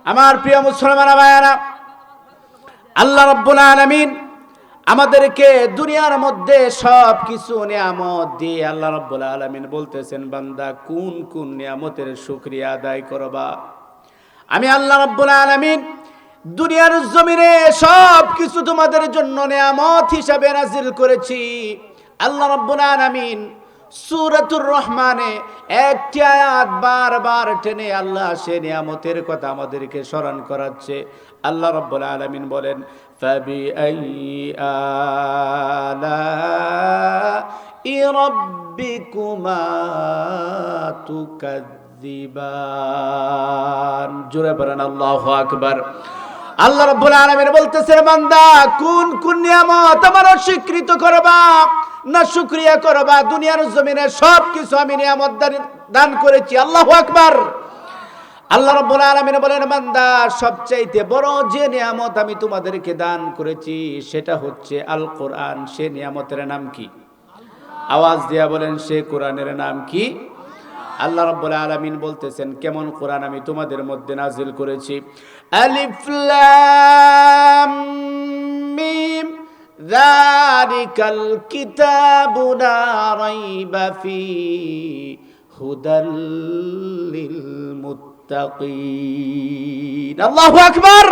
আমার প্রিয় মুসলমান ভাইয়েরা, আল্লাহ রাব্বুল আলামিন আমাদেরকে দুনিয়ার মধ্যে সব কিছু নিয়ামত দিয়ে আল্লাহ রাব্বুল আলামিন বলতেছেন, বান্দা কোন কোন নিয়ামতের শুকরিয়া আদায় করবা। আমি আল্লাহ রাব্বুল আলামিন দুনিয়ার জমিনে সব কিছু তোমাদের জন্য নিয়ামত হিসাবে নাজিল করেছি। আল্লাহ রাব্বুল আলামিন সূরাতুর রহমানে একটি আয়াত বারবার টেনে আল্লাহ সে নিয়ামতের কথা আমাদেরকে স্মরণ করাচ্ছে। আল্লাহ রাব্বুল আলামিন বলেন, ফাবিআইয়ি আলাই রাব্বিকুমা তুকাযযিবান। জোরে বলেন আল্লাহু আকবার। আল্লাহ রাব্বুল আলামিন বলতেছেন, বান্দা কোন কোন নিয়ামত আমার অস্বীকৃত করবা না শুকরিয়া করবা। দুনিয়ার জমিনে সব কিছু আমি নিয়ামত দান করেছি। আল্লাহু আকবার। আল্লাহ রাব্বুল আলামিন বলেন, বান্দা সবচাইতে বড় যে নিয়ামত আমি তোমাদেরকে দান করেছি সেটা হচ্ছে আল কোরআন। সে নিয়ামতের নাম কি? আওয়াজ দিয়া বলেন, সে কোরআনের নাম কি? আল্লাহ রাব্বুল আলামিন বলতেছেন, কেমন কোরআন আমি তোমাদের মধ্যে নাজিল করেছি। আলিফ লাম মিম যালিকাল কিতাবু লা রাইবা ফীহি হুদাল লিল মুত্তাকিন। আল্লাহু আকবার।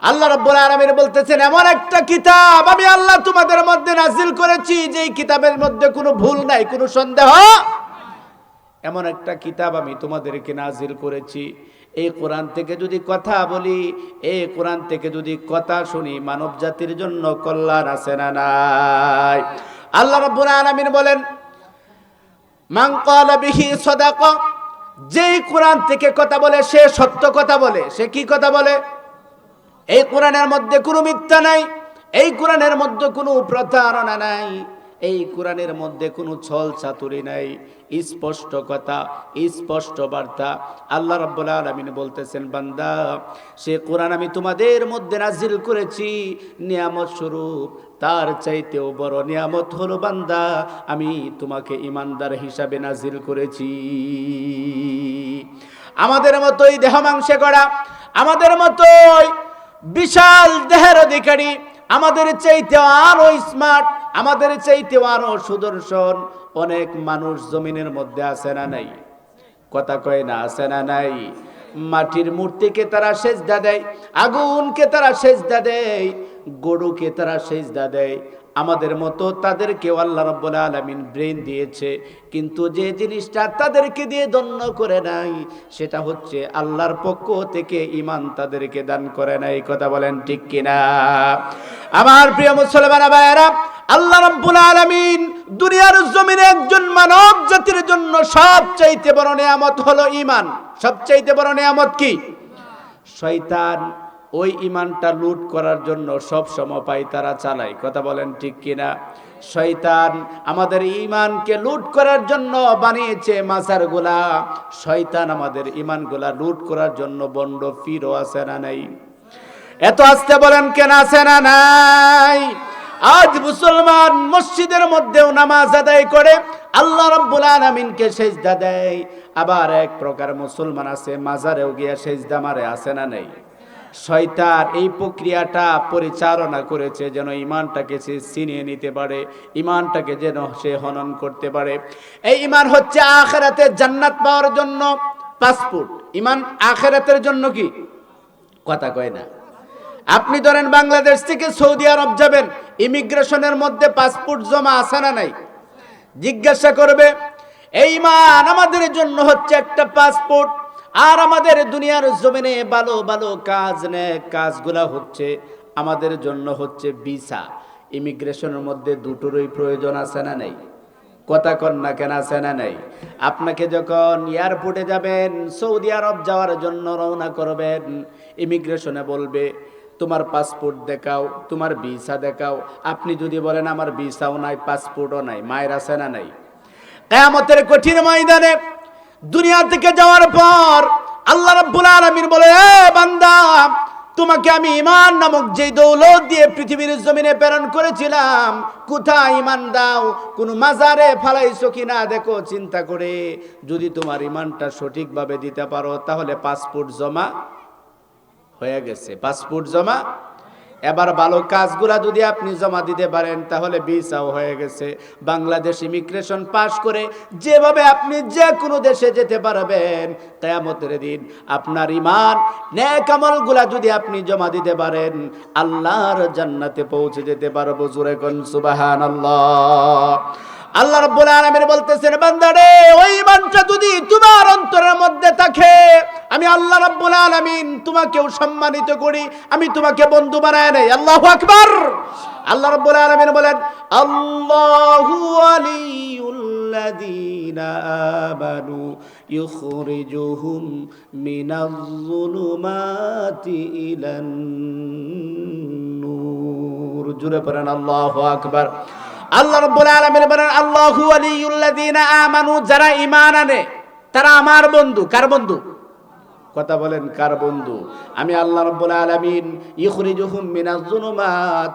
আল্লাহ রাব্বুল আলামিন বলতেছেন, এমন একটা কিতাব আমি আল্লাহ তোমাদের মধ্যে নাজিল করেছি যেই কিতাবের মধ্যে কোনো ভুল নাই, কোনো সন্দেহ। এমন একটা কিতাব আমি তোমাদেরকে নাজিল করেছি। এই কোরআন থেকে যদি কথা বলি, এই কোরআন থেকে যদি কথা শুনি, মানব জাতির জন্য কল্যাণ আছে না নাই? আল্লাহ রাব্বুল আলামিন বলেন, মান ক্বালা বিহি সাদাকা। যেই কোরআন থেকে কথা বলে সে সত্য কথা বলে। সে কি কথা বলে? এই কোরআনের মধ্যে কোনো মিথ্যা নাই, এই কোরআনের মধ্যে কোনো প্রতারণা নাই, এই কোরআনের মধ্যে কোনো ছল চাতুরি নাই। স্পষ্ট কথা, স্পষ্ট বার্তা। আল্লাহ রাব্বুল আলামিন বলতেছেন, বান্দা সে কোরআন আমি তোমাদের মধ্যে নাজিল করেছি নিয়ামত স্বরূপ। তার চাইতেও বড় নিয়ামত হলো বান্দা আমি তোমাকে ইমানদার হিসাবে নাজিল করেছি। আমাদের মতোই দেহ মাংসে গড়া, আমাদের মতোই বিশাল দেহের অধিকারী, আমাদের চাইতে আরো স্মার্ট, আমাদের চাইতে আরো সুদর্শন অনেক মানুষ জমিনের মধ্যে আছে না নাই? কথা কয় না, আছে না নাই? মাটির মূর্তিকে তারা সেজদা দেয়, আগুনকে তারা সেজদা দেয়, গরুকে তারা সেজদা দেয়। আমাদের মতো তাদেরকেও আল্লাহ রাব্বুল আলামিন ব্রেন দিয়েছে, কিন্তু যে জিনিসটা তাদেরকে দিয়ে ধন্য করে নাই সেটা হচ্ছে আল্লাহর পক্ষ থেকে ঈমান তাদেরকে দান করে নাই। কথা বলেন ঠিক কিনা? আমার প্রিয় মুসলমান ভাইয়েরা, আল্লাহ রাব্বুল আলামিন দুনিয়ার জমিনে একজন মানব জাতির জন্য সবচাইতে বড় নিয়ামত হলো ঈমান। সবচাইতে বড় নিয়ামত কি? শয়তান ওই ঈমানটা লুট করার জন্য সব সময় তারা চালায়। কথা বলেন ঠিক কিনা? শয়তান আমাদের ঈমানকে লুট করার জন্য বানিয়েছে মাজারগুলা। শয়তান আমাদের ঈমানগুলা লুট করার জন্য বন্ড ফিরও আছে না নাই? এত আস্তে বলেন কেন, আছে না নাই? আজ মুসলমান মসজিদের মধ্যেও নামাজ আদায় করে আল্লাহ রাব্বুল আলামিনকে সেজদা দেয়, আবার এক প্রকার মুসলমান আছে মাজারেও গিয়া সেজদা মারে। আছে না নাই? শয়তান এই প্রক্রিয়াটা পরিচালনা করেছে যেন ঈমানটাকে সে ছিনিয়ে নিতে পারে, ঈমানটাকে যেন সে হনন করতে পারে। এই ঈমান হচ্ছে আখিরাতে জান্নাত পাওয়ার জন্য পাসপোর্ট। ঈমান আখিরাতের জন্য কি? কথা কয় না। আপনি ধরেন বাংলাদেশ থেকে সৌদি আরব যাবেন, ইমিগ্রেশনের মধ্যে পাসপোর্ট জমা আছে না নাই? জিজ্ঞাসা করবে। এই ঈমান আমাদের জন্য হচ্ছে একটা পাসপোর্ট। আর আমাদের দুনিয়ার জমিনে ভালো ভালো কাজ নেক কাজগুলা হচ্ছে আমাদের জন্য হচ্ছে ভিসা। ইমিগ্রেশনের মধ্যে দুটোরই প্রয়োজন আছে না নাই? কথা কন না কেন, আছে না নাই? আপনাকে যখন এয়ারপোর্টে যাবেন, সৌদি আরব যাওয়ার জন্য রওনা করবেন, ইমিগ্রেশনে বলবে তোমার পাসপোর্ট দেখাও, তোমার ভিসা দেখাও। আপনি যদি বলেন আমার ভিসাও নাই পাসপোর্টও নাই, মায়ের আছে না নাই? কিয়ামতের কঠিন ময়দানে দুনিয়া থেকে যাওয়ার পর আল্লাহ রাব্বুল আলামিন বলে, এ বান্দা তোমাকে আমি ঈমান নামক যে দৌলত দিয়ে পৃথিবীর জমিনে প্রেরণ করেছিলাম, কোথায় ঈমান দাও? কোন মাজারে ফালাইছো কিনা দেখো চিন্তা করে। যদি তোমার ঈমানটা সঠিকভাবে দিতে পারো তাহলে পাসপোর্ট জমা হয়ে গেছে, পাসপোর্ট জমা। এবার ভালো কাজগুলা যদি আপনি জমা দিতে পারেন তাহলে ভিসাও হয়ে গেছে। বাংলাদেশ ইমিগ্রেশন পাস করে যেভাবে আপনি যে কোনো দেশে যেতে পারবেন কিয়ামতের দিন। আপনার ঈমান নেক আমলগুলা যদি আপনি জমা দিতে পারেন আল্লাহর জান্নাতে পৌঁছে যেতে পারবো। জোরে কোন সুবহানাল্লাহ। আল্লাহ রাব্বুল আলামিন বলতেছেন, বান্দারে ওই ঈমানটা যদি তোমার অন্তরের মধ্যে থাকে, আমি আল্লাহ রাব্বুল আলামিন তোমাকেও সম্মানিত করি, আমি তোমাকে বন্ধু বানায় নেই। আল্লাহু আকবার। আল্লাহ রাব্বুল আলামিন বলেন, আল্লাহু ওয়ালিয়ুল্লাযীনা আমানু ইউখরিজুহুম মিনাজ-যুলুমাতি ইলান নূর। জোরে পড়েন আল্লাহু আকবার। আল্লাহ রাব্বুল আলামিন বলেন, আল্লাহু ওয়ালিয়ুল্লাযীনা আমানু, যারা ঈমান আনে তারা আমার বন্ধু। কার বন্ধু? কথা বলেন, কার বন্ধু? আমি আল্লাহ রাব্বুল আলামিন ইখরিজুহুম মিনাজ-যুলুমাত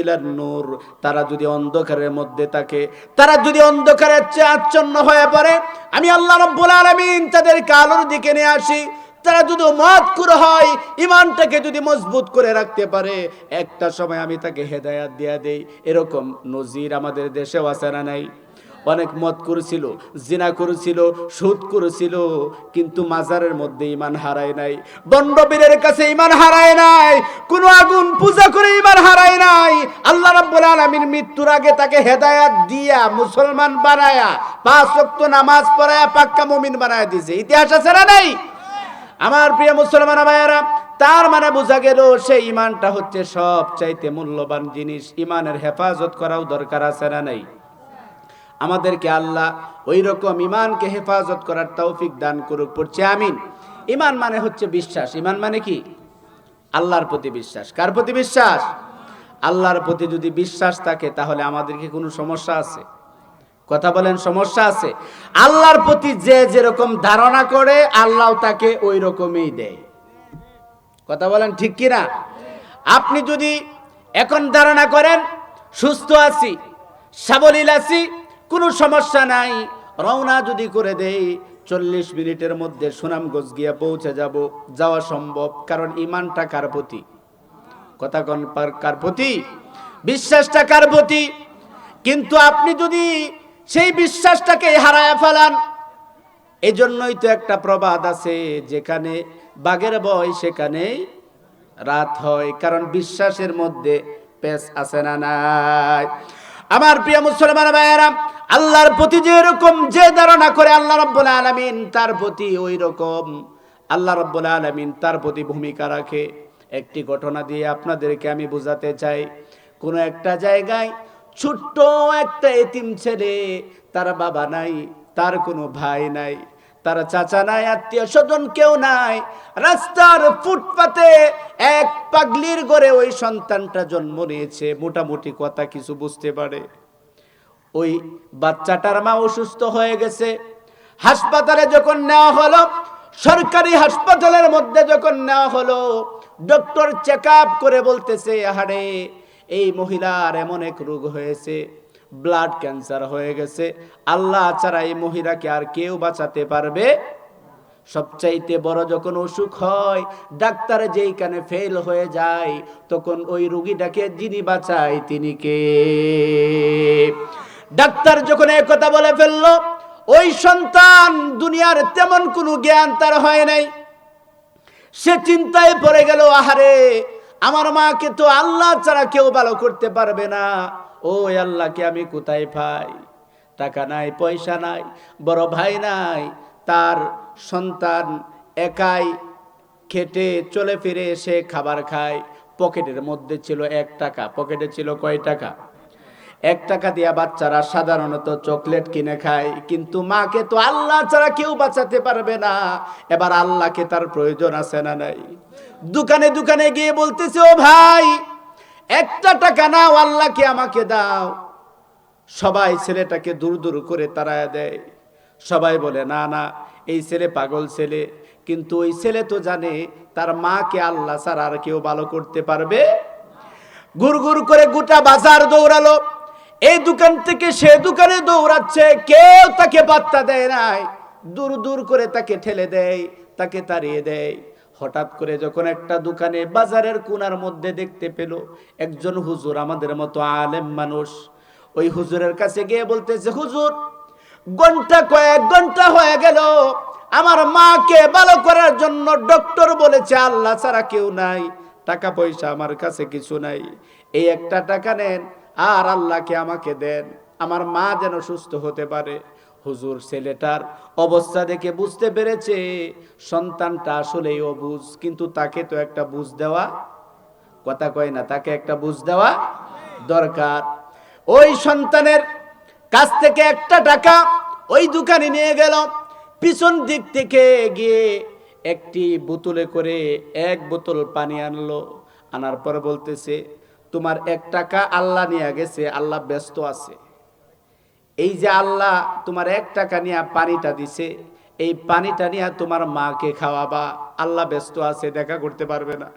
ইলান নূর। তারা যদি অন্ধকারের মধ্যে থাকে, তারা যদি অন্ধকারে আচ্ছন্ন হয়ে পড়ে, আমি আল্লাহ রাব্বুল আলামিন তাদেরকে আলোর দিকে নিয়ে আসি। তারা যদি মতকুর হয়, ঈমানটাকে যদি মজবুত করে রাখতে পারে, একটা সময় আমি তাকে হেদায়েত দিয়ে দেই। এরকম নজির আমাদের দেশেও আছে না নাই? অনেক মদ করেছিল, জিনা করেছিল, সুদ করেছিল, কিন্তু মাজারের মধ্যে ঈমান হারায় নাই। বন্ডবীরের কাছে ঈমান হারায় নাই, কোন আগুন পূজা করে ঈমান হারায় নাই। আল্লাহ রাব্বুল আলামিন মৃত্যুর আগে তাকে হেদায়েত দিয়া মুসলমান বানায়া 5 ওয়াক্ত নামাজ পড়ায়া পাক্কা মুমিন বানায়া দিয়েছে। ইতিহাস আছে না নাই? আমার প্রিয় মুসলমান ভাইয়েরা, তার মানে বোঝা গেল সেই ঈমানটা হচ্ছে সবচাইতে মূল্যবান জিনিস। ঈমানের হেফাজত করাও দরকার আছে না নাই? আমাদেরকে আল্লাহ ওই রকম ঈমানকে হেফাজত করার তৌফিক দান করুক, পড়ছে আমিন। ঈমান মানে হচ্ছে বিশ্বাস। ঈমান মানে কি? আল্লাহর প্রতি বিশ্বাস। কার প্রতি বিশ্বাস? আল্লাহর প্রতি যদি বিশ্বাস থাকে তাহলে আমাদেরকে কোনো সমস্যা আছে? কথা বলেন, সমস্যা আছে? আল্লাহর প্রতি যে যেরকম ধারণা করে আল্লাহ তাকে ওই রকমই দেয়। কথা বলেন, ঠিক কি না? আপনি যদি এখন ধারণা করেন সুস্থ আছি, সাবলীল আছি, কোনো সমস্যা নাই, রওনা যদি করে দেই 40 মিনিটের মধ্যে সুনামগঞ্জ গিয়ে পৌঁছে যাওয়া সম্ভব। কারণ ঈমানটা কার প্রতি? কথা কোন কার প্রতি? বিশ্বাসটা কার প্রতি? কিন্তু আপনি যদি সেই বিশ্বাসটাকে হারায় ফেলান, এজন্যই তো একটা প্রবাদ আছে, যেখানে বাঘের ভয় সেখানেই রাত হয়। কারণ বিশ্বাসের মধ্যে পেশ আছে না নাই? আমার প্রিয় মুসলমান ভাইয়েরা, আল্লাহর প্রতি যে এরকম যে ধারণা করে আল্লাহ রাব্বুল আলামিন তার প্রতি ওই রকম আল্লাহ রাব্বুল আলামিন তার প্রতি ভূমিকা রাখে। একটি ঘটনা দিয়ে আপনাদেরকে আমি বোঝাতে চাই। কোন একটা জায়গায় ছোট্ট একটা এতিম ছেলে, তার বাবা নাই, তার কোনো ভাই নাই, তার চাচা নাই, আত্মীয় স্বজন কেউ নাই। রাস্তার ফুটপাতে এক পাগলির ঘরে ওই সন্তানটা জন্ম নিয়েছে। মোটামুটি কথা কিছু বুঝতে পারে। ওই বাচ্চাটার মা অসুস্থ হয়ে গেছে। হাসপাতালে যখন নেওয়া হলো, সরকারি হাসপাতালের মধ্যে যখন নেওয়া হলো, ডক্টর চেক আপ করে বলতেছে, আহারে এই মহিলার এমন এক রোগ হয়েছে, ব্লাড ক্যান্সার হয়ে গেছে, আল্লাহ ছাড়া এই মহিলাকে আর কেউ বাঁচাতে পারবে। সবচাইতে বড় যখন অসুখ হয়, ডাক্তার যেইখানে ফেল হয়ে যায়, তখন ওই রোগীটাকে যিনি বাঁচায় তিনি কে? ডাক্তার যখন এই কথা বলে ফেললো, ওই সন্তান দুনিয়ার তেমন কোনো জ্ঞান তার হয় নাই। সে চিন্তায় পড়ে গেল, আহারে আমার মাকে তো আল্লাহ ছাড়া কেউ ভালো করতে পারবে না, ও আল্লাহকে আমি কোথায় পাই? টাকা নাই, পয়সা নাই, বড় ভাই নাই, তার সন্তান একাই খেটে চলে ফিরে এসে খাবার খায়। পকেটের মধ্যে ছিল 1 টাকা। পকেটে ছিল কয় টাকা? 1 টাকা দিয়া বাচ্চারা সাধারণত চকলেট কিনে খায়, কিন্তু মাকে তো আল্লাহ ছাড়া কেউ বাঁচাতে পারবে না। এবার আল্লাহকে তার প্রয়োজন আছে না নাই? দোকানে দোকানে গিয়ে বলতেছে, ও ভাই 1টা টাকা নাও, আল্লাহকে আমাকে দাও। সবাই ছেলেটাকে দূর দূর করে তাড়ায় দেয়। সবাই বলে, না না, এই ছেলে পাগল ছেলে। কিন্তু ওই ছেলে তো জানে তার মাকে আল্লাহ ছাড়া আর কেউ ভালো করতে পারবে। গুড় গুড় করে গোটা বাজার দৌড়ালো, এই দোকান থেকে সে দোকানে দৌড়াচ্ছে, কেউ তাকে পাত্তা দেয় নাই। দূর দূর করে তাকে ঠেলে দেয়, তাকে তাড়িয়ে দেয়। হঠাৎ করে যখন একটা দোকানে বাজারের কোণার মধ্যে দেখতে পেল একজন হুজুর, আমাদের মতো আলেম মানুষ, ওই হুজুরের কাছে গিয়ে বলতেছে, হুজুর, কয়েক ঘন্টা হয়ে গেল, আমার মাকে ভালো করার জন্য ডক্টর বলেছে আল্লাহ ছাড়া কেউ নাই, টাকা পয়সা আমার কাছে কিছু নাই, এই একটা টাকা নেন আর আল্লাহকে আমাকে দেন, আমার মা যেন সুস্থ হতে পারে। হুজুর ছেলেটার অবস্থা দেখে বুঝতে পেরেছে সন্তানটা আসলেই অবুঝ, কিন্তু তাকে তো একটা বুঝ দেওয়া, কথা কয় না, তাকে একটা বুঝ দেওয়া দরকার। ওই সন্তানের কাছ থেকে একটা টাকা ওই দোকানে নিয়ে গেল, পিছন দিক থেকে গিয়ে একটি বোতলে করে 1 বোতল পানি আনলো, আনার পর বলতেছে, তোমার 1 টাকা আল্লাহ নিয়ে গেছে, আল্লাহ ব্যস্ত আছে, এই যে আল্লাহ তোমার 1 টাকা নিয়ে পানিটা দিছে, এই পানিটা নিয়ে তোমার মাকে খাওয়াবা, আল্লাহ ব্যস্ত আছে, দেখা করতে পারবে না।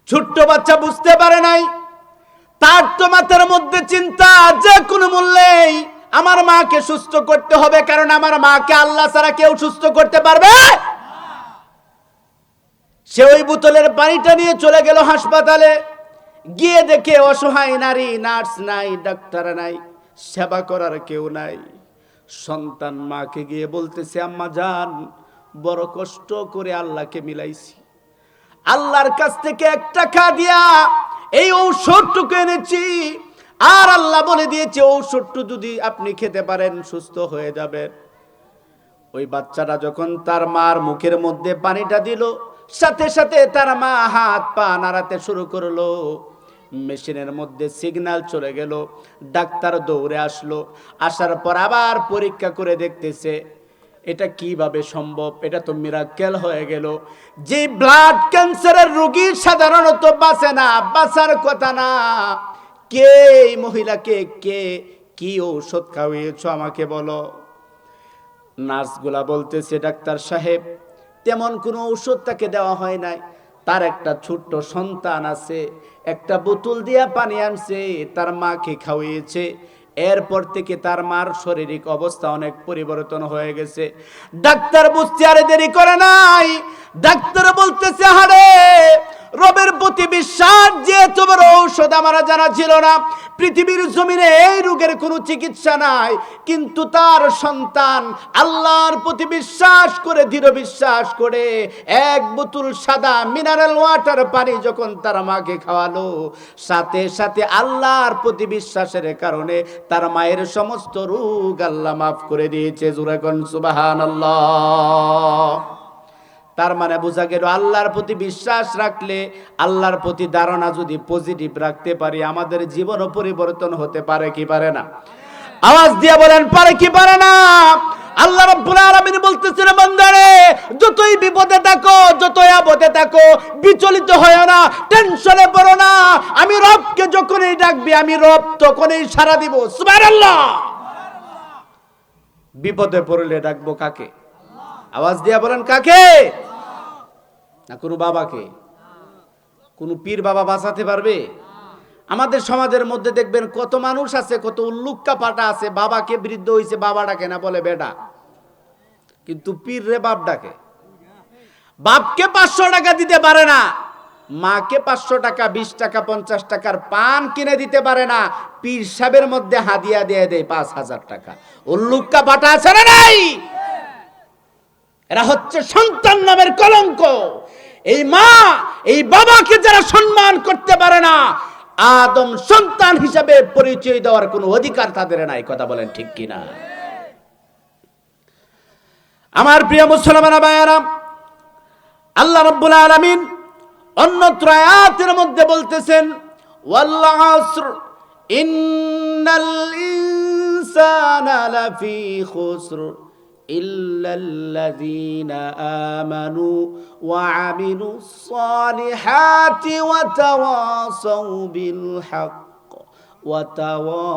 ছোট্ট বাচ্চা বুঝতে পারে নাই, তার তো মাথার মধ্যে চিন্তা যে কোনো মূল্যেই আমার মাকে সুস্থ করতে হবে, কারণ আমার মাকে আল্লাহ ছাড়া কেউ সুস্থ করতে পারবে। সে ওই বোতলের পানিটা নিয়ে চলে গেল হাসপাতালে, গিয়ে দেখে অসহায় নারী, নার্স নাই, ডাক্তার নাই, সেবা করার কেউ নাই। সন্তান মাকে গিয়ে বলতেছে, আম্মা জান, বড় কষ্ট করে আল্লাহকে মিলাইছি, আল্লাহর কাছ থেকে 1 টাকা দিয়া এই ঔষধটুকু এনেছি, আর আল্লাহ বলে দিয়েছে ঔষধটু যদি আপনি খেতে পারেন সুস্থ হয়ে যাবেন। ওই বাচ্চাটা যখন তার মার মুখের মধ্যে পানিটা দিল, সাথে সাথে তার মা হাত পা নাড়াতে শুরু করলো, মেশিনের মধ্যে সিগন্যাল চলে গেল, ডাক্তার দৌড়ে আসলো, আসার পর আবার পরীক্ষা করে দেখতেছে এটা কিভাবে সম্ভব, এটা তো মিরাক্কেল হয়ে গেল। যে ব্লাড ক্যান্সারের রোগী সাধারণত বাঁচে না, বাঁচার কথা না, কে এই মহিলাকে কে কি ঔষধ খাওয়িয়েছো আমাকে বলো। নার্সগুলা বলতেছে, ডাক্তার সাহেব, তেমন কোনো ঔষধ তাকে দেওয়া হয় নাই, তার একটা ছোট্ট সন্তান আছে, একটা বোতল দিয়া পানি আনছে, তার মাকে খাওয়িয়েছে, এরপর থেকে তার মার শারীরিক অবস্থা অনেক পরিবর্তন হয়ে গেছে। ডাক্তার বুঝতে আর দেরি করে নাই, ডাক্তার বলতেছে, হারে রবের প্রতি বিশ্বাস যে তোমার ঔষধ আমার জানা ছিল না, পৃথিবীর জমিনে এই রোগের কোনো চিকিৎসা নাই, কিন্তু তার সন্তান আল্লাহর প্রতি বিশ্বাস করে, দৃঢ় বিশ্বাস করে 1 বোতল সাদা মিনারেল ওয়াটার পানি যখন তার মাকে খাওয়ালো, সাথে সাথে আল্লাহর প্রতি বিশ্বাসের কারণে তার মায়ের সমস্ত রোগ আল্লাহ মাফ করে দিয়েছে। জোরে কোন সুবহানাল্লাহ। তার মানে বোঝা গেল আল্লাহর প্রতি বিশ্বাস রাখলে, আল্লাহর প্রতি ধারণা যদি পজিটিভ রাখতে পারি, আমাদের জীবনও পরিবর্তন হতে পারে কি পারে না? আওয়াজ দিয়ে বলেন, পারে কি পারে না? আল্লাহ রাব্বুল আলামিন বলতেছেন, বান্দারে যতই বিপদে থাকো, যতই আপদে থাকো, বিচলিত হয়ো না, টেনশনে পড়ো না, আমি রবকে যখনই ডাকবি, আমি রব তখনই সাড়া দিব। সুবহানাল্লাহ। বিপদে পড়লে ডাকবো কাকে? আওয়াজ দিয়ে বলেন, কাকে? না কোনো বাবাকে? কোন পীর বাবা বাঁচাতে পারবে? আমাদের সমাজের মধ্যে দেখবেন কত মানুষ আছে, কত উল্লুক্কা পাটা আছে, বাবাকে বৃদ্ধ হইছে বাবা ডাকে না, বলে বেটা, কিন্তু পীর রে বাপ ডাকে। বাপকে 500 টাকা দিতে পারে না, মাকে 500 টাকা, 20 টাকা, 50 টাকার পান কিনে দিতে পারে না, পীর সাহেবের মধ্যে হাদিয়া দিয়ে দেয় 5000 টাকা। উল্লুক্কা পাটা আছে না নাই? এরা হচ্ছে সন্তান নামের কলঙ্ক। এই মা, এই বাবাকে যারা সম্মান করতে পারে না, আদম সন্তান হিসাবে পরিচয় দেওয়ার কোনো অধিকার তাদের নাই। কথা বলেন ঠিক কিনা? আমার প্রিয় মুসলমান ভাইয়েরা, আল্লাহ রাব্বুল আলামিন অন্যত্র আয়াতের মধ্যে বলতেছেন, ওয়াল আসর ইন্নাল ইনসানা লাফি খুসর ইল্লাল্লাযীনা আমানু ওয়া আমিলুস সালিহাতি ওয়া তাওয়াসাউ বিল হক ওয়া তাওয়াসাউ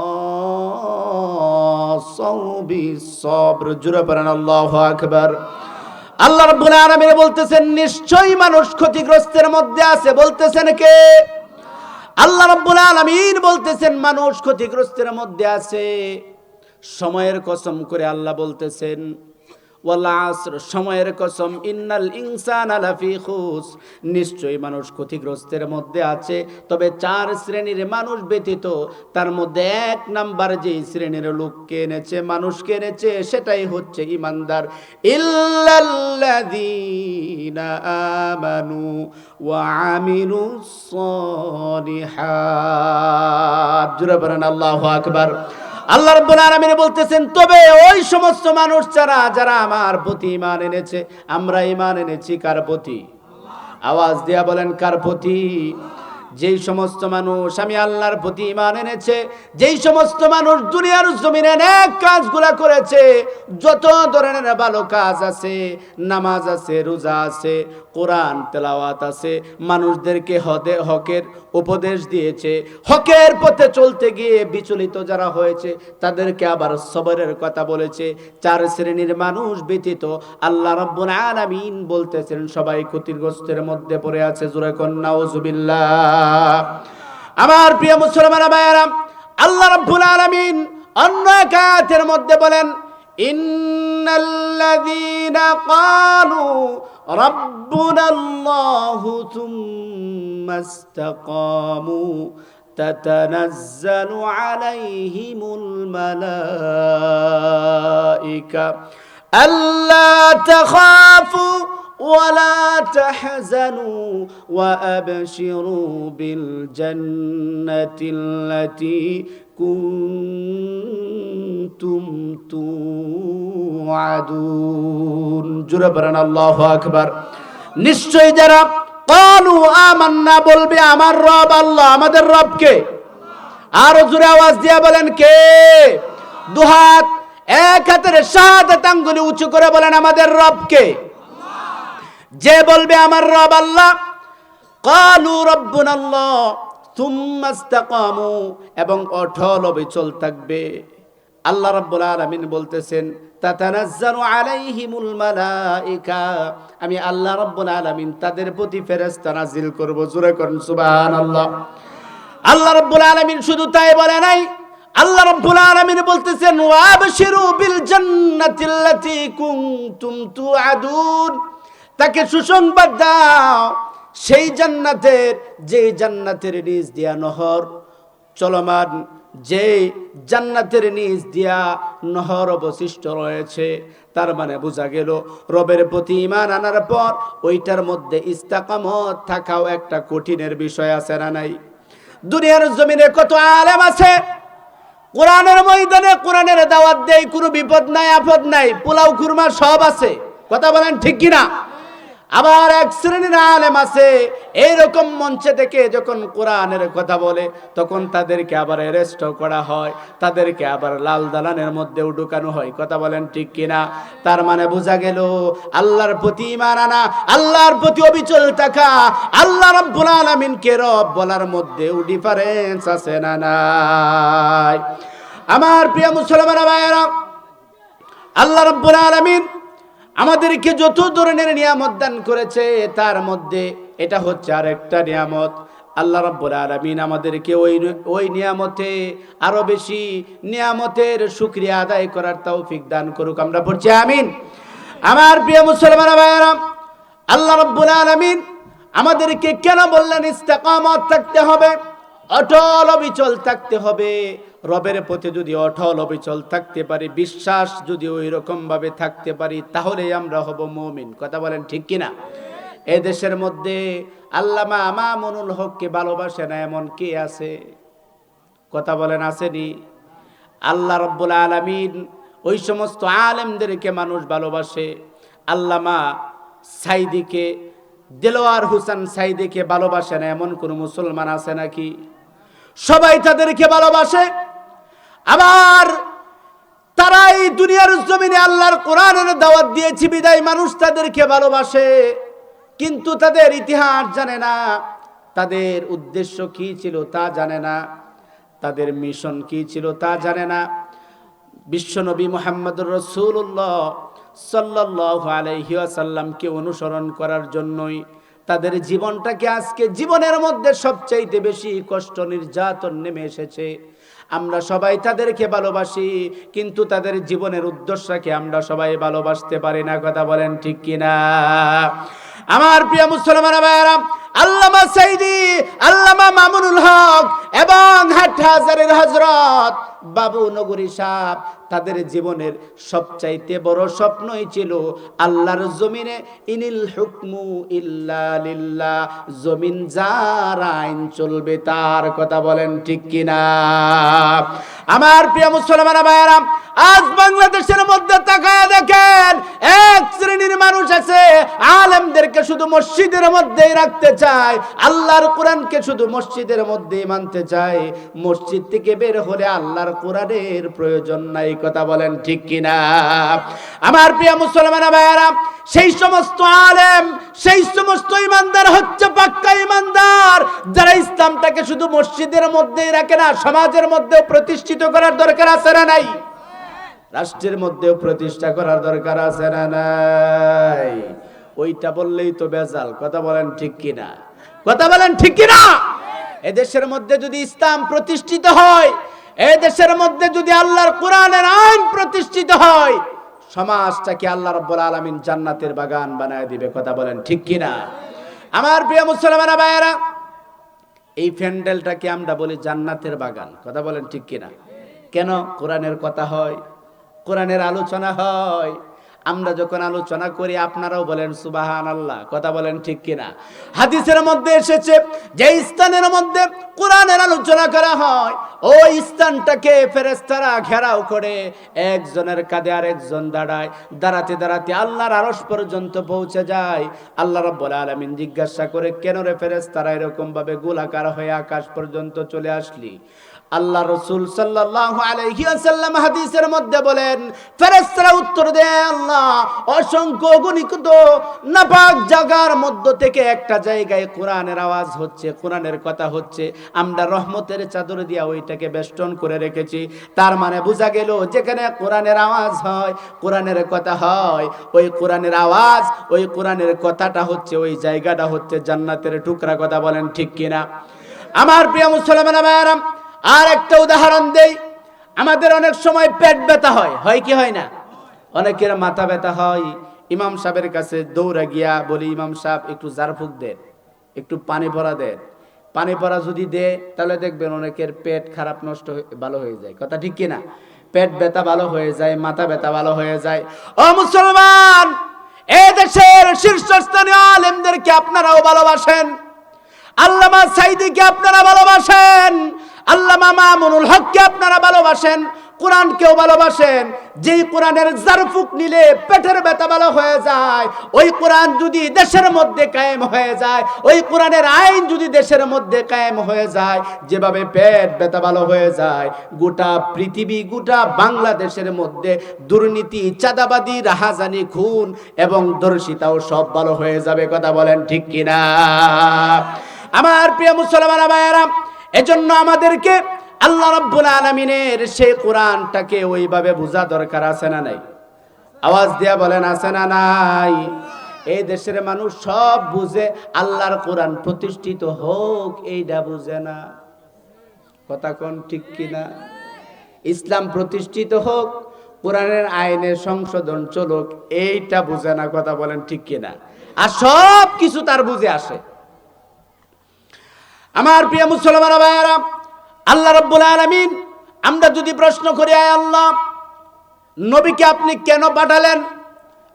বিস সবর। জোরে পড়েন আল্লাহু আকবার। আল্লাহ রাব্বুল আলামিন বলতেছেন, নিশ্চয়ই মানুষ ক্ষতিগ্রস্তের মধ্যে আছে। বলতেছেন কে? আল্লাহ রাব্বুল আলামিন বলতেছেন মানুষ ক্ষতিগ্রস্তের মধ্যে আছে। সময়ের কসম করে আল্লাহ বলতেছেন, ওয়াল আসর, সময়ের কসম, ইন্নাল ইনসানা লাফি খুস, নিশ্চয়ই মানুষ ক্ষতিগ্রস্তের মধ্যে আছে। তবে 4 শ্রেণীর মানুষ ব্যতীত, তার মধ্যে 1 নাম্বার যে শ্রেণীর লোককে এনেছে, মানুষকে এনেছে, সেটাই হচ্ছে ঈমানদার। ইল্লাল্লাযীনা আমানু ওয়া আমিলুস সালিহাত। জোরে বলেন আল্লাহু আকবার। আল্লাহ রাব্বুল আলামিন বলতেছেন, তবে ওই সমস্ত মানুষ যারা আমার প্রতি ঈমান এনেছে। আমরা ঈমান এনেছি কার প্রতি? আওয়াজ দিয়া বলেন, কার প্রতি? যেই সমস্ত মানুষ আমি আল্লাহর প্রতি ঈমান এনেছে, যেই সমস্ত মানুষ দুনিয়ার জমিনে নেক কাজগুলা করেছে, যত ধরনের ভালো কাজ আছে, নামাজ আছে, রোজা আছে, কোরআন তেলাওয়াত আছে, মানুষদেরকে হকের উপদেশ দিয়েছে, হকের পথে চলতে গিয়ে বিচলিত যারা হয়েছে তাদেরকে আবার সবরের কথা বলেছে, 4 শ্রেণীর মানুষ ব্যতীত আল্লাহ রাব্বুল আলামিন বলতেছেন সবাই ক্ষতিগ্রস্তের মধ্যে পড়ে আছে। জোরে কোন নাউজুবিল্লাহ। আমার প্রিয় মুসলমান ভাইয়েরা, আল্লাহ রাব্বুল আলামিন অন্য এক আয়াতের মধ্যে বলেন, ইন্নাল্লাযীনা ক্বালু রাব্বুনাল্লাহু থুম্মা ইসতাকামু তাতানাজ্জালু আলাইহিমুল মালাইকা আল্লা তাখাফু ওয়ালা তাহজানু ওয়া আবশিরু বিল জান্নাতিল্লাতী কুনতুম তুআদুন। জোরে বলেন আল্লাহু আকবার। নিশ্চয় যারা ক্বালু আমান্না বলবে আমার রব আল্লাহ, আমাদের রব কে? আরো জোরে আওয়াজ দিয়া বলেন কে? দুহাত এক হাতের শাহাদাত আঙ্গুলি উঁচু করে বলেন আমাদের রব কে? যে বলবে আমার রব আল্লাহ, ক্বালু রাব্বুনাল্লাহ থুম্মা ইসতাকামু, এবং অটল অবিচল থাকবে, আল্লাহ রাব্বুল আলামিন বলতেছেন তাতানাজ্জালু আলাইহিমুল মালাইকা, আমি আল্লাহ রাব্বুল আলামিন তাদের প্রতি ফেরেশতা নাজিল করব। জোরে করুন সুবহানাল্লাহ। আল্লাহ রাব্বুল আলামিন শুধু তাই বলে নাই, আল্লাহ রাব্বুল আলামিন বলতেছেন ওয়াবশিরু বিল জান্নাতিল্লাতী কুনতুম তুআদুন, তাকে সুসংবাদ দাও সেই জান্নাতের, যে জান্নাতের নিচ দিয়া নহর চলমান, যে জান্নাতের নিচ দিয়া নহর অবশিষ্ট রয়েছে। তার মানে বোঝা গেল রবের প্রতি ঈমান আনার পর ওইটার মধ্যে ইস্তেকামত থাকাও একটা কঠিনের বিষয় আছে না নাই? দুনিয়ার জমিনে কত আলেম আছে, কোরআনের ময়দানে কোরআনের দাওয়াত দেয়, কোনো বিপদ নাই আপদ নাই, পোলাও খুরমা সব আছে, কথা বলেন ঠিক কিনা? আবার এক শ্রেণীর আলেম আছে, এইরকম মঞ্চে থেকে যখন কোরআনের কথা বলে তখন তাদেরকে আবার অ্যারেস্ট করা হয়, তাদেরকে আবার লাল দালানের মধ্যেও ঢুকানো হয়, কথা বলেন ঠিক কিনা? তার মানে বোঝা গেল আল্লাহর প্রতি ঈমান আনা, আল্লাহর প্রতি অবিচল থাকা, আল্লাহ রাব্বুল আলামিনকে রব বলার মধ্যেও ডিফারেন্স আছে না নাই? আমার প্রিয় মুসলমান ভাইয়েরা, আল্লাহ রাব্বুল আলামিন আমাদেরকে যত ধরনের নিয়ামত দান করেছে তার মধ্যে এটা হচ্ছে আরেকটা নিয়ামত। আল্লাহ রাব্বুল আলামিন আমাদেরকে ওই নিয়ামতে আরো বেশি নিয়ামতের শুকরিয়া আদায় করার তৌফিক দান করুক। আমরা পড়ছি আমিন। আমার প্রিয় মুসলমান ভাইয়েরা, আল্লাহ রাব্বুল আলামিন আমাদেরকে কেন বললেন ইস্তেকামত থাকতে হবে, অটল অবিচল থাকতে হবে? রবের প্রতি যদি অটল অবিচল থাকতে পারি, বিশ্বাস যদি ওই রকম ভাবে থাকতে পারি, তাহলে আমরা হব মুমিন। কথা বলেন ঠিক কিনা? এই দেশের মধ্যে আল্লামা মামুনুল হককে ভালোবাসে না এমন কে আছে? কথা বলেন আসেনি? আল্লাহ রাব্বুল আলামিন ওই সমস্ত আলেমদেরকে মানুষ ভালোবাসে। আল্লামা সাইদিকে, দেলোয়ার হোসেন সাইদিকে ভালোবাসে না এমন কোন মুসলমান আছে নাকি? সবাই তাদেরকে ভালোবাসে। আবার তারাই দুনিয়ার জমিনে আল্লাহর কোরআনের দাওয়াত দিয়েছে বিদায় মানুষ তাদেরকে ভালোবাসে, কিন্তু তাদের ইতিহাস জানে না, তাদের উদ্দেশ্য কি ছিল তা জানে না, তাদের মিশন কি ছিল তা জানে না। বিশ্বনবী মুহাম্মদুর রাসূলুল্লাহ সাল্লাল্লাহু আলাইহি ওয়াসাল্লামকে অনুসরণ করার জন্যই তাদের জীবনটাকে আজকে জীবনের মধ্যে সবচাইতে বেশি কষ্ট নির্যাতন নেমে এসেছে। আমরা সবাই তাদেরকে ভালোবাসি, কিন্তু তাদের জীবনের উদ্দেশ্যকে আমরা সবাই ভালোবাসতে পারি না। কথা বলেন ঠিক কিনা? আমার প্রিয় মুসলমান ভাইয়েরা, আল্লামা সাইদি, আল্লামা মামুনুল হক এবং হাটহাজারের হযরত বাবু নগরী সাহেব, তাদের জীবনের সবচাইতে বড় স্বপ্নই ছিল আল্লাহর জমিনে ইনিল হুকমু ইল্লা লিল্লাহ, জমিন যার আইন চলবে তার। কথা বলেন ঠিক কিনা? আমার প্রিয় মুসলমান ভাইয়েরা, আজ বাংলাদেশের মধ্যে তাকায় দেখেন, এক শ্রেণীর মানুষ আছে আলেমদেরকে শুধু মসজিদের মধ্যেই রাখতে চায়, আল্লাহর কোরআনকে শুধু মসজিদের মধ্যেই মানতে চায়। মসজিদ থেকে বের হলে আল্লাহর কোরআনের প্রয়োজন নাই। কথা বলেন ঠিক কিনা? আমার প্রিয় মুসলমান ভাইয়েরা, সেই সমস্ত আলেম, সেই সমস্ত ইমানদার হচ্ছে পাক্কা ইমানদার, যারা ইসলামটাকে শুধু মসজিদের মধ্যেই রাখে না, সমাজের মধ্যেও প্রতিষ্ঠিত করার দরকার আছে না নাই? রাষ্ট্রের মধ্যেও প্রতিষ্ঠা করার দরকার আছে না নাই? ওইটা বললেই তো বেজাল। কথা বলেন ঠিক কিনা? কথা বলেন ঠিক কিনা? এদেশের মধ্যে যদি ইসলাম প্রতিষ্ঠিত হয়, এই দেশের মধ্যে যদি আল্লাহর কোরআনের আইন প্রতিষ্ঠিত হয়, সমাজটাকে আল্লাহ রাব্বুল আলামিন জান্নাতের বাগান বানায় দিবে। কথা বলেন ঠিক কিনা? আমার প্রিয় মুসলমান ভাইয়েরা, এই প্যান্ডেলটাকে আমরা বলি জান্নাতের বাগান। কথা বলেন ঠিক কিনা? কেন? কোরআনের কথা হয়, কোরআনের আলোচনা হয়। আমরা যখন আলোচনা করি আপনারাও বলেন সুবহানাল্লাহ। কথা বলেন ঠিক কিনা? হাদিসের মধ্যে এসেছে যে স্থানের মধ্যে কোরআনের আলোচনা করা হয়, ওই স্থানটাকে ফেরেশতারা ঘেরাও করে, একজনের কাঁধে আরেকজন দাঁড়ায়, দাঁড়াতে দাঁড়াতে আল্লাহর আরশ পর্যন্ত পৌঁছে যায়। আল্লাহ রাব্বুল আলামিন জিজ্ঞাসা করে, কেন রে ফেরেশতারা এরকম ভাবে গোলাকার হয়ে আকাশ পর্যন্ত চলে আসলি? আল্লাহ রাসূল সাল্লাল্লাহু আলাইহি ওয়াসাল্লাম হাদিসের মধ্যে বলেন, ফেরেশতারা উত্তর দেয়, আল্লাহ অসংখ্য অগণিত নাপাক জায়গার মধ্য থেকে একটা জায়গায় কোরআনের আওয়াজ হচ্ছে, কোরআনের কথা হচ্ছে, আমরা রহমতের চাদর দিয়া ওইটাকে বেষ্টন করে রেখেছি। তার মানে বোঝা গেল, যেখানে কোরআনের আওয়াজ হয়, কোরআনের কথা হয়, ওই কোরআনের আওয়াজ, ওই কোরআনের কথাটা হচ্ছে, ওই জায়গাটা হচ্ছে জান্নাতের টুকরা। কথা বলেন ঠিক কিনা? আমার প্রিয় মুসলমান ভাইয়েরা, আর একটা উদাহরণ দেই। আমাদের অনেক সময় পেট ব্যথা হয়, হয় কি হয় না? অনেকের মাথা ব্যথা হয়, ইমাম সাহেবের কাছে দৌড়া গিয়া বলি, ইমাম সাহেব একটু জারফুক দেন, একটু পানি ভরা দেন। পানি ভরা যদি দে, তাহলে দেখবেন অনেকের পেট খারাপ নষ্ট ভালো হয়ে যায়। কথা ঠিক কিনা? পেট ব্যথা ভালো হয়ে যায়, মাথা ব্যথা ভালো হয়ে যায়। ও মুসলমান, এই দেশের শীর্ষস্থানীয় আলেমদেরকে আপনারাও ভালোবাসেন, আল্লামা সাইদিকে আপনারা ভালোবাসেন, আল্লামা মামুনুল হককে আপনারা ভালোবাসেন, কোরআনকেও ভালোবাসেন। যেই কোরআনের জারফুক নিলে পেটের ব্যথা ভালো হয়ে যায়, ওই কোরআন যদি দেশের মধ্যে কায়েম হয়ে যায়, ওই কোরআনের আইন যদি দেশের মধ্যে কায়েম হয়ে যায়, যেভাবে পেট ব্যথা ভালো হয়ে যায়, গোটা পৃথিবী, গোটা বাংলাদেশের মধ্যে দুর্নীতি, চাঁদাবাদী, রাহাজানি, খুন এবং ধর্ষিতাও সব ভালো হয়ে যাবে। কথা বলেন ঠিক কিনা? আমার প্রিয় মুসলমান ভাইয়েরা, এজন্য আমাদেরকে আল্লাহ রাব্বুল আলামিনের সেই কোরআনটাকে ওইভাবে বোঝা দরকার আছে না নাই? আওয়াজ দিয়া বলেন আছে না নাই? এই দেশের মানুষ সব বুঝে, আল্লাহর কোরআন প্রতিষ্ঠিত হোক এইটা বুঝে না। কথা কোন ঠিক কিনা? ইসলাম প্রতিষ্ঠিত হোক, কোরআনের আইনের সংশোধন চলুক, এইটা বুঝে না। কথা বলেন ঠিক কিনা? আর সব কিছু তার বুঝে আসে। আমার প্রিয় মুসলমান ভাইয়েরা, আল্লাহ রাব্বুল আলামিন, আমরা যদি প্রশ্ন করি, আয় আল্লাহ, নবীকে আপনি কেন পাঠালেন?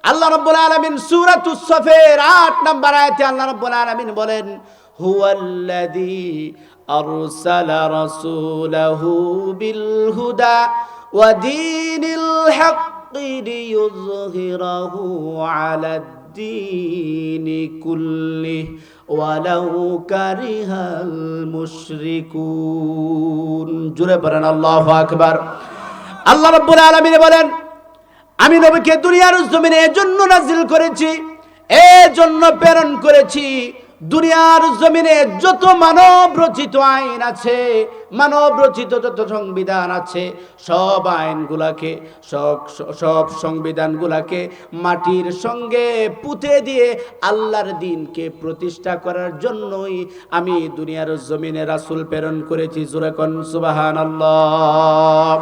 আল্লাহ রাব্বুল আলামিন সূরাতুস সফের 8 নম্বর আয়াতে আল্লাহ রাব্বুল আলামিন বলেন, হুয়াল্লাযী আরসালা রাসূলাহু বিল হুদা ওয়া দীনিল হাক্কি লিইয়ুযহিরাহু আলাদ দীনি কুল্লিহি ওয়ালাউ কারিহাল মুশরিকুন। জোরে বলেন আল্লাহু আকবার। আল্লাহ রাব্বুল আলামিন বলেন, আমি নবীকে দুনিয়ার জমিনে এজন্য নাজিল করেছি, এজন্য প্রেরণ করেছি, দুনিয়ার জমিনে যত মানব রচিত আইন আছে, মানব রচিত যত সংবিধান আছে, সব আইনগুলাকে, সব সংবিধানগুলাকে মাটির সঙ্গে পুঁতে দিয়ে আল্লাহর দ্বীনকে প্রতিষ্ঠা করার জন্যই আমি দুনিয়ার জমিনে রাসূল প্রেরণ করেছি। জোরে কোন সুবহানাল্লাহ।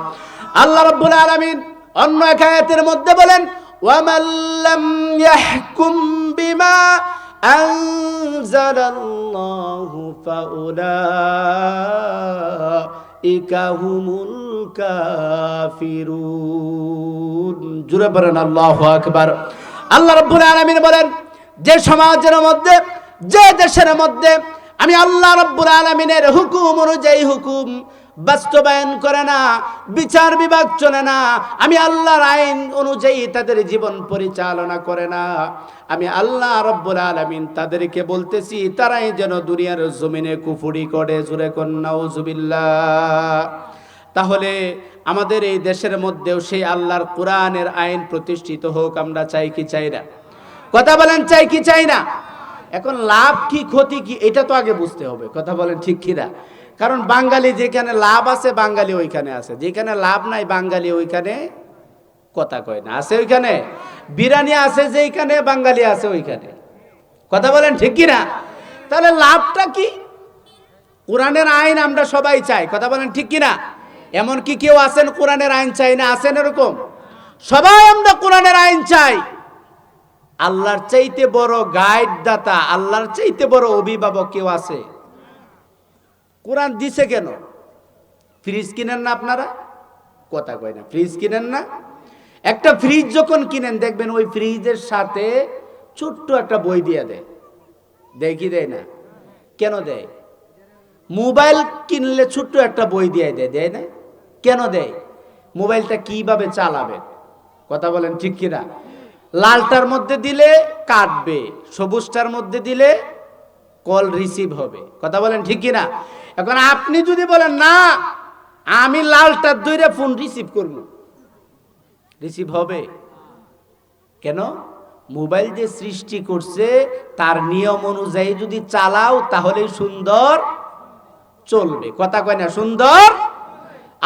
আল্লাহ রাব্বুল আলামিন অন্য এক আয়াতের মধ্যে বলেন, ওয়ামান লাম ইয়াহকুম বিমা আনজালাল্লাহু ফাউলাইকা হুমুল কাফিরুন। জোরে বলেন আল্লাহু আকবার। আল্লাহ রাব্বুল আলামিন বলেন, যে সমাজের মধ্যে, যে দেশের মধ্যে আমি আল্লাহ রাব্বুল আলামিনের হুকুম অনুযায়ী হুকুম বাস্তবায়ন করে না, বিচার বিভাগ চলে না, আমি আল্লাহর আইন অনুযায়ী তাদের জীবন পরিচালনা করে না, আমি আল্লাহ রাব্বুল আলামিন তাদেরকে বলতেছি তারাই যেন দুনিয়ার জমিনে কুফরি করে। জোরে কোন নাউজুবিল্লাহ। তাহলে আমাদের এই দেশের মধ্যেও সেই আল্লাহর কোরআনের আইন প্রতিষ্ঠিত হোক, আমরা চাই কি চাই না? কথা বলেন, চাই কি চাই না? এখন লাভ কি ক্ষতি কি এটা তো আগে বুঝতে হবে। কথা বলেন ঠিক কি না? কারণ বাঙালি যেখানে লাভ আছে বাঙালি ওইখানে আছে, যেখানে লাভ নাই বাঙালি ওইখানে কথা কয় না। আছে ওইখানে বিরানি আছে, যেখানে বাঙালি আছে ওইখানে। কথা বলেন ঠিক কি না? তাহলে লাভটা কি? কোরআনের আইন আমরা সবাই চাই। কথা বলেন ঠিক কি না? এমন কি কেউ আছেন কোরআনের আইন চাই না? আছেন এরকম? সবাই আমরা কোরআনের আইন চাই। আল্লাহর চাইতে বড় গাইড দাতা, আল্লাহর চাইতে বড় অভিভাবক কেউ আছে? কোরআন দিছে কেন? ফ্রিজ কিনেন না আপনারা? কথা কয় না। ফ্রিজ কিনেন না? একটা ফ্রিজ যখন কিনেন দেখবেন ওই ফ্রিজের সাথে ছোট্ট একটা বই দিয়ে দেয়। দেয় কি দেয় না? কেন দেয়? মোবাইল কিনলে ছোট্ট একটা বই দিয়ে দেয়, দেয় না? কেন দেয়? মোবাইলটা কিভাবে চালাবেন। কথা বলেন ঠিক কিনা? লালটার মধ্যে দিলে কাটবে, সবুজটার মধ্যে দিলে কল রিসিভ হবে। কথা বলেন ঠিক কিনা? এখন আপনি যদি বলেন না আমি লালটার ধরে ফোন রিসিভ করব, রিসিভ হবে কেন? মোবাইল যে সৃষ্টি করছে তার নিয়ম অনুযায়ী যদি চালাও তাহলে সুন্দর চলবে। কথা কয় না? সুন্দর।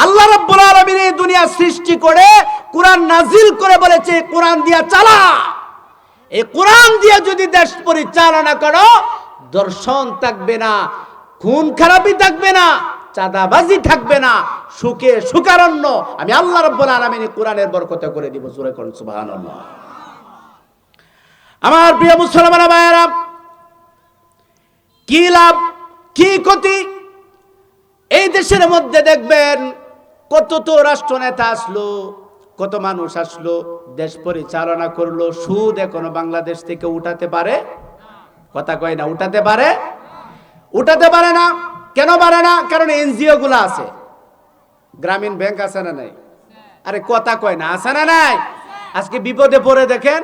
আল্লাহ রাব্বুল আলামিন এই দুনিয়া সৃষ্টি করে কোরআন নাজিল করে বলেছে কোরআন দিয়া চালা। এই কোরআন দিয়ে যদি দেশ পরিচালনা করো দর্শন থাকবে না, খুন খারাপি থাকবে না, চাঁদাবাজি থাকবে না, সুখে সুকারণ্য আমি আল্লাহ রাব্বুল আলামিন কোরআনের বরকতে করে দিব। জোরে কোন সুবহানাল্লাহ। আমার প্রিয় মুসলমান ভাইয়েরা, কি লাভ কি ক্ষতি? এই দেশের মধ্যে দেখবেন কত তো রাষ্ট্রনেতা আসলো, কত মানুষ আসলো, দেশ পরিচালনা করলো, সুদ এখনো বাংলাদেশ থেকে উঠাতে পারে? কথা কয় না? উঠাতে পারে? উঠাতে পারে না। কেন পারে না? কারণ এনজিও গুলো আছে, গ্রামীণ ব্যাংক আছে না নাই? আরে কথা কয় না? আছে না নাই? আজকে বিপদে পড়ে দেখেন,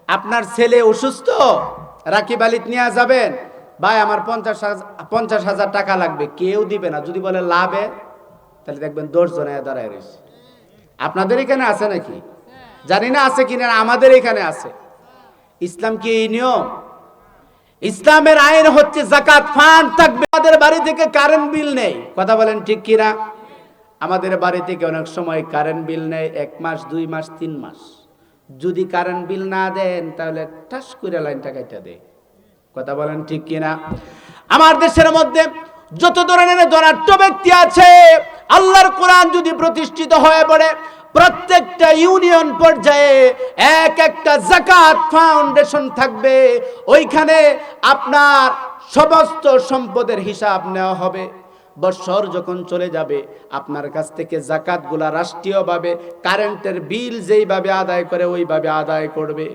আপনার ছেলে অসুস্থ, রাকিব আলিত নিয়ে যাবেন, ভাই আমার 50,000 টাকা লাগবে, কেউ দিবে না। যদি বলে লাভে, তাহলে দেখবেন 10 জন দাঁড়ায় রয়েছে। আপনাদের এখানে আছে নাকি জানি না, আছে কিনা, আমাদের এখানে আছে। ইসলাম কি এই নিয়ম? ইসলামের আইন হচ্ছে যাকাত ফান্ড থাকবে। আমাদের বাড়ি থেকে কারেন্ট বিল নেই। কথা বলেন ঠিক কিনা? আমাদের বাড়ি থেকে অনেক সময় কারেন্ট বিল নেই 1 মাস 2 মাস 3 মাস। যদি কারেন্ট বিল না দেন তাহলে ঠাস করে লাইনটা কেটে দেয়। কথা বলেন ঠিক কিনা? আমার দেশের মধ্যে যত ধরনের ধনাঢ্য ব্যক্তি আছে, আল্লাহর কোরআন যদি প্রতিষ্ঠিত হয়ে পড়ে প্রত্যেকটা ইউনিয়ন পর্যায়ে এক একটা যাকাত ফাউন্ডেশন থাকবে। ওইখানে আপনার সমস্ত সম্পদের হিসাব নেওয়া হবে। বছর যখন চলে যাবে আপনার কাছ থেকে যাকাতগুলা রাষ্ট্রীয়ভাবে কারেন্টের বিল যেইভাবে আদায় করে ওইভাবে আদায় করবে।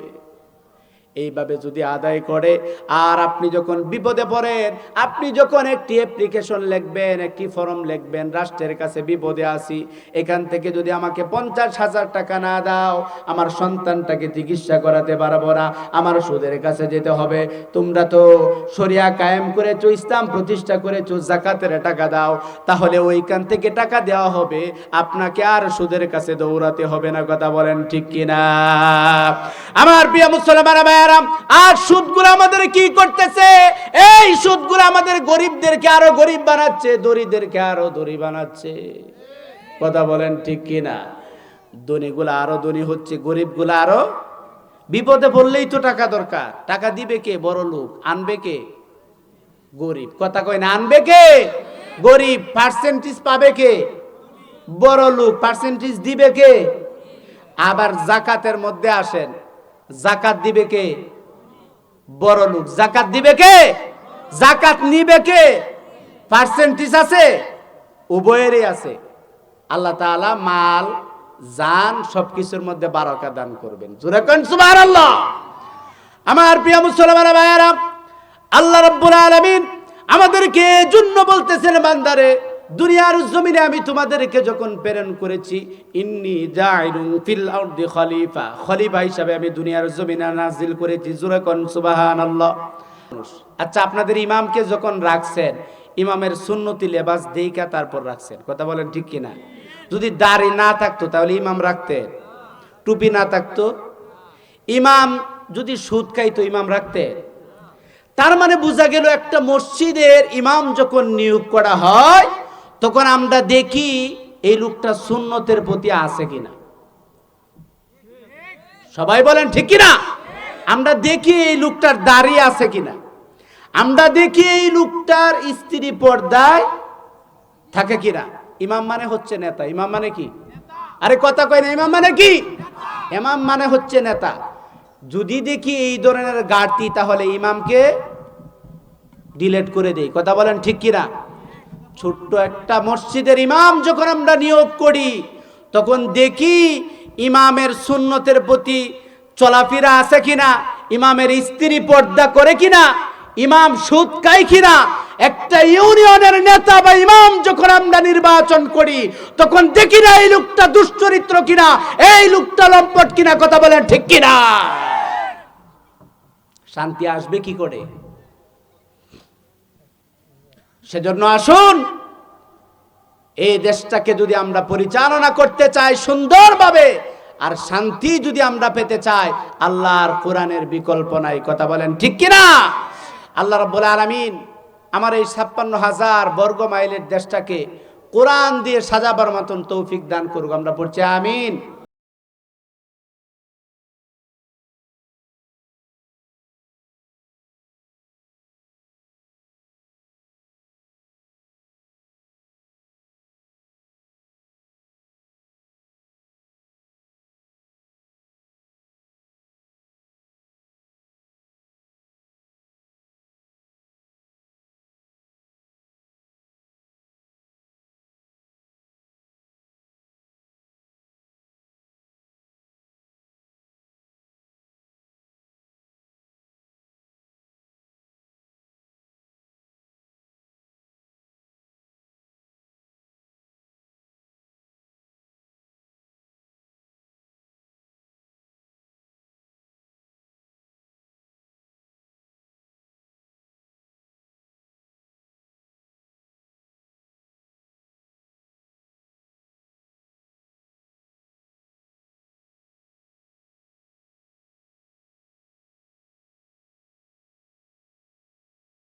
এইভাবে যদি আদায় করে, আর আপনি যখন বিপদে পড়েন, আপনি যখন একটি অ্যাপ্লিকেশন লিখবেন, একটি ফর্ম লিখবেন, রাষ্ট্রের কাছে বিপদে আছি, এখান থেকে যদি আমাকে 50,000 টাকা না দাও আমার সন্তানটাকে চিকিৎসা করাতে পারবো না, আমার সুদের কাছে যেতে হবে। তোমরা তো শরিয়া কায়েম করেছো, ইসলাম প্রতিষ্ঠা করেছো, যাকাতের টাকা দাও। তাহলে ওইখান থেকে টাকা দেওয়া হবে, আপনাকে আর সুদের কাছে দৌড়াতে হবে না। কথা বলেন ঠিক কিনা? আমার প্রিয় মুসলমান ভাই, ভাইয়ারা, আর সুদগুলো আমাদের কি করতেছে? এই সুদগুলো আমাদের গরিবদেরকে আরো গরিব বানাচ্ছে, দরিদ্রদেরকে আরো দরিদ্র বানাচ্ছে। কথা বলেন ঠিক কিনা? ধনীগুলা আরো ধনী হচ্ছে, গরিবগুলা আরো। বিপদে পড়লেই তো টাকা দরকার, টাকা দিবে কে? বড় লোক। আনবে কে? গরিব। কথা কয় না, আনবে কে? গরিব। পার্সেন্টেজ পাবে কে? বড় লোক। পার্সেন্টেজ দিবে কে? আবার জাকাতের মধ্যে আসেন, জাকাত দিবে কে? বড় লোক। জাকাত দিবে কে? জাকাত নিবে কে? পার্সেন্টেজ আছে, উভয়েরই আছে। আল্লাহ তাআলা মাল জান সবকিছুর মধ্যে বারাকা দান করবেন। জোরে কোন সুবহানাল্লাহ। আমার প্রিয় মুসলমান ভাইয়েরা, আল্লাহ রাব্বুল আলামিন আমাদেরকে জন্য বলতেছেন, বান্দারে দুনিয়ার জমিনে আমি তোমাদেরকে যখন প্রেরণ করেছি, ইন্নী জাইলুন ফিল আরদি খলিফা, খলিফা হিসাবে আমি দুনিয়ার জমিনে নাজিল করেছি। জোরে কোন সুবহানাল্লাহ। আচ্ছা, আপনাদের ইমামকে যখন রাখছেন, ইমামের সুন্নতি লেবাস দেইকা তারপর রাখছেন। কথা বলেন ঠিক কিনা? যদি দাড়ি না থাকতো তাহলে ইমাম রাখতেন? টুপি না থাকতো? ইমাম যদি সুদ খাইতো ইমাম রাখতেন? তার মানে বোঝা গেল, একটা মসজিদের ইমাম যখন নিয়োগ করা হয় তখন আমরা দেখি এই লোকটা সুন্নতের প্রতি আছে কিনা। সবাই বলেন ঠিক কিনা? আমরা দেখি এই লোকটার দাড়ি আছে কিনা, আমরা দেখি এই লোকটার স্ত্রী পর্দায় থাকে কিনা। ইমাম মানে হচ্ছে নেতা। ইমাম মানে কি? আরে কথা কয় না, ইমাম মানে কি? ইমাম মানে হচ্ছে নেতা। যদি দেখি এই ধরনের ঘাটতি, তাহলে ইমামকে ডিলিট করে দেই। কথা বলেন ঠিক কিনা? ছোট্ট একটা মসজিদের ইমাম যখন আমরা নিয়োগ করি, তখন দেখি ইমামের সুন্নতের প্রতি চলাফেরা আছে কিনা, ইমামের স্ত্রী পর্দা করে কিনা, ইমাম সুদ খায় কিনা। একটা ইউনিয়নের নেতা বা ইমাম যখন আমরা নির্বাচন করি, তখন দেখি না এই লোকটা দুশ্চরিত্র কিনা, এই লোকটা লম্পট কিনা। কথা বলেন ঠিক কিনা? শান্তি আসবে কি করে? সেজন্য আসুন, এই দেশটাকে যদি আমরা পরিচালনা করতে চাই সুন্দরভাবে, আর শান্তি যদি আমরা পেতে চাই, আল্লাহর কোরআনের বিকল্প নাই। কথা বলেন ঠিক কিনা? আল্লাহ রাব্বুল আলামিন আমার এই 56,000 বর্গ মাইলের দেশটাকে কোরআন দিয়ে সাজাবার মতন তৌফিক দান করুক। আমরা পড়ছি আমিন।